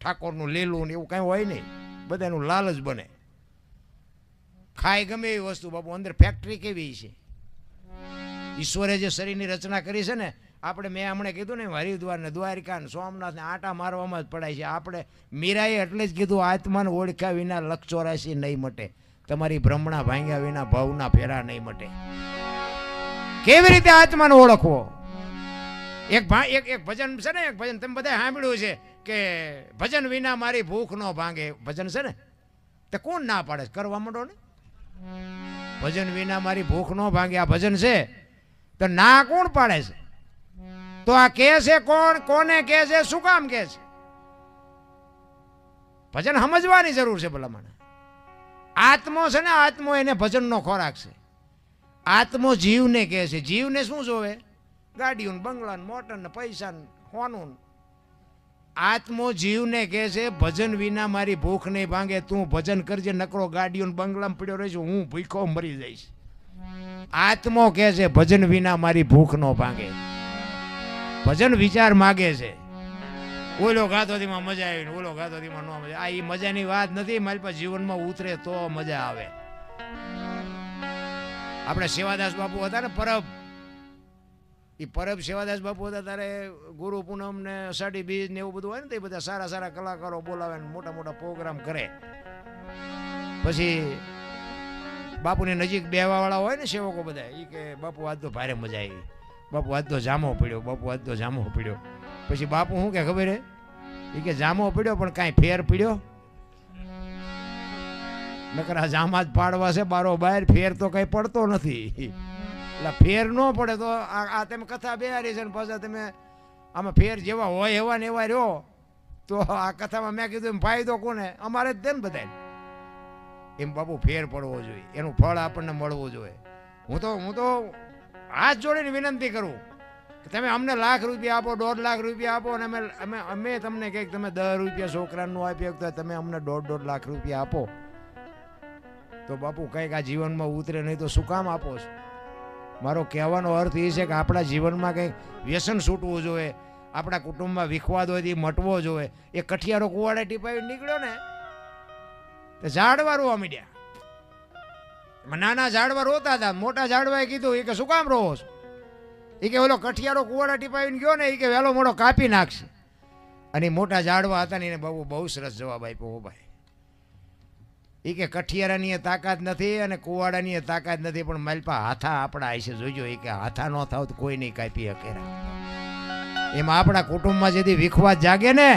ઠાકોરનું લીલું ને એવું કાંઈ હોય નહીં, બધાનું લાલચ બને. ખાય ગમે એવી વસ્તુ બાપુ, અંદર ફેક્ટરી કેવી છે. ઈશ્વરે જે શરીરની રચના કરી છે ને, આપણે મેં હમણાં કીધું ને હરિદ્વાર ને દ્વારિકા ને સોમનાથ ને આટા મારવામાં જ પડાય છે. આપણે મીરાએ એટલે જ કીધું આત્માને ઓળખ્યા વિના લક્ષ 84 નહીં મટે, તમારી ભ્રમણા ભાંગ્યા વિના ભાવના ફેરા નહીં મટે. કેવી રીતે આત્માને ઓળખવો? એક ભજન છે ને, એક ભજન તમે બધા સાંભળ્યું છે કે ભજન વિના મારી ભૂખ ન ભાંગે. ભજન છે ને, તે કોણ ના પાડે? કરવા માંડો ને. ભજન વિના મારી ભૂખ ન ભાંગે આ ભજન છે, તો ના કોણ પાડે છે? તો આ કે છે કોણ? કોને કે છે? શું કામ કે છે? ભજન સમજવાની જરૂર છે. ભલા મને આત્મો છે ને, આત્મો એને ભજનનો ખોરાક છે. આત્મો જીવને કહે છે. જીવને શું જોવે? ગાડીઓ, બંગલા, મોટર ને પૈસા ને હોનું. આત્મો જીવને કહે છે ભજન વિના મારી ભૂખ નહીં ભાંગે. તું ભજન કરજે, નકરો ગાડીઓ બંગલામાં પડ્યો રહીશ, હું ભૂખો મરી જઈશ. આત્મો કહે છે ભજન વિના મારી ભૂખ ન ભાંગે. ભજન વિચાર માગે છે. ઓલો ગાતો તેમાં મજા આવી, ઓલો ગાતો તેમાં ન મજા. આ એ મજાની વાત નથી. મારી પાસે જીવનમાં ઉતરે તો મજા આવે. આપણે સેવાદાસ બાપુ હતા ને, પરબ, એ પરબ સેવાદાસ બાપુ હતા ત્યારે ગુરુ પૂનમ ને અષાઢી બીજ ને એવું બધું હોય ને, તો એ બધા સારા સારા કલાકારો બોલાવે ને મોટા મોટા પ્રોગ્રામ કરે. પછી બાપુની નજીક બેહવા વાળા હોય ને સેવકો બધા, એ કે બાપુ આજ તો ભારે મજા આવી, બાપુ આજ તો જામો પડ્યો, બાપુ આજ તો જામો પડ્યો. પછી બાપુ શું કે ખબર હે? એ કે જામો પડ્યો પણ કાંઈ ફેર પડ્યો? નકર આ જામા જ પાડવા છે બારો બહાર, ફેર તો કઈ પડતો નથી. એટલે ફેર ન પડે તો આ તમે કથા બેહારી છે ને પાછા તમે આમાં ફેર જેવા હોય એવા ને એવા રહ્યો, તો આ કથામાં મેં કીધું એમ ફાયદો કોને? અમારે જ દે ને બધા. એમ બાપુ ફેર પડવો જોઈએ, એનું ફળ આપણને મળવું જોઈએ. હું તો હાથ જોડીને વિનંતી કરું કે તમે અમને લાખ રૂપિયા આપો, 1.5 લાખ રૂપિયા આપો, અને અમે તમને કંઈક તમે 10 રૂપિયા છોકરાનું આપ્યો તો તમે અમને 1.5 લાખ રૂપિયા આપો, તો બાપુ કંઈક આ જીવનમાં ઉતરે. નહીં તો શું કામ આપો છો? મારો કહેવાનો અર્થ એ છે કે આપણા જીવનમાં કંઈક વ્યસન છૂટવું જોઈએ, આપણા કુટુંબમાં વિખવાદ હોય એ મટવો જોઈએ. એ કઠિયારો કુવાડે ટીપાવી નીકળ્યો ને, તો ઝાડવા રોવા માંડ્યા. નાના ઝાડવા રોતા હતા, મોટા ઝાડવાએ કીધું એ કે શું કામ રોવો છો? એ કે ઓલો કઠિયારો કુવાડા ટીપાવીને ગયો ને, એ કે વહેલો મોડો કાપી નાખશે. અને મોટા ઝાડવા હતા ને એને બહુ સરસ જવાબ આપ્યો. ભાઈ એ કે કઠિયારાની તાકાત નથી અને કુવાડાની તાકાત નથી, પણ માલપા હાથા આપણા આશે જોઈજો. એ કે હાથા ન થાવ તો કોઈ નહીં કાપી શકે. એમાં આપણા કુટુંબમાં જેથી વિખવાદ જાગે ને,